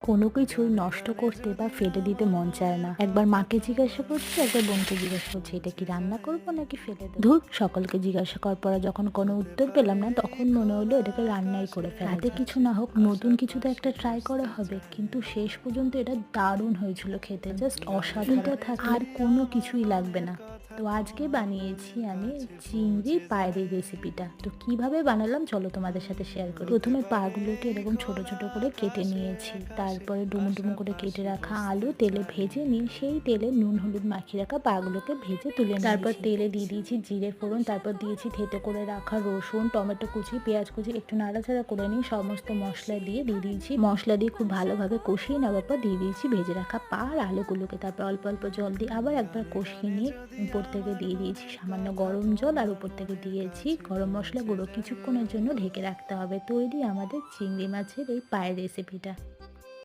কোনো কিছুই নষ্ট করতে বা ফেলে দিতে মন চায় না। একবার মাকে জিজ্ঞাসা করছি, একবার বোনকে জিজ্ঞাসা করছি, এটা কি রান্না করবো নাকি ফেলে দেবো? ধুর, সকলকে জিজ্ঞাসা করার পরে যখন কোনো উত্তর পেলাম না, তখন মনে হলো এটাকে রান্নাই করে ফেলা যাক। তাতে কিছু না হোক, নতুন কিছু তো একটা ট্রাই করা হবে। কিন্তু শেষ পর্যন্ত এটা দারুণ হয়েছিল খেতে, জাস্ট অসাধারণ। এটা থাকলে আর কোনো কিছুই লাগবে না। তো আজকে বানিয়েছি আমি চিংড়ির পায়ের রেসিপিটা। তো কিভাবে বানালাম চলো তোমাদের সাথে শেয়ার করি। প্রথমে পাগুলোকে এরকম ছোট ছোট করে কেটে নিয়েছি, তারপরে ডুমো ডুমো করে কেটে রাখা আলু তেলে ভেজে নিয়ে সেই তেলে নুন হলুদ মাখিয়ে রাখা পাগুলোকে ভেজে তুলে নিয়েছি। তারপর তেলে দিয়ে দিয়েছি জিরে ফোড়ন, তারপর দিয়েছি থেতো করে রাখা রসুন, টমেটো কুচি, পেঁয়াজ কুচি, একটু নাড়াচাড়া করে নিয়ে সমস্ত মশলা দিয়ে দিয়েছি। মশলা দিয়ে খুব ভালোভাবে কষিয়ে নেওয়ার পর দিয়ে দিয়েছি ভেজে রাখা পা আর আলুগুলোকে। তারপর অল্প অল্প জল দিয়ে আবার একবার কষিয়ে নিয়ে উপর থেকে দিয়ে দিয়েছি সামান্য গরম জল, আর উপর থেকে দিয়েছি গরম মশলা গুঁড়ো। কিছুক্ষণের জন্য ঢেকে রাখতে হবে। তৈরি আমাদের চিংড়ি মাছের এই পায়ের রেসিপিটা।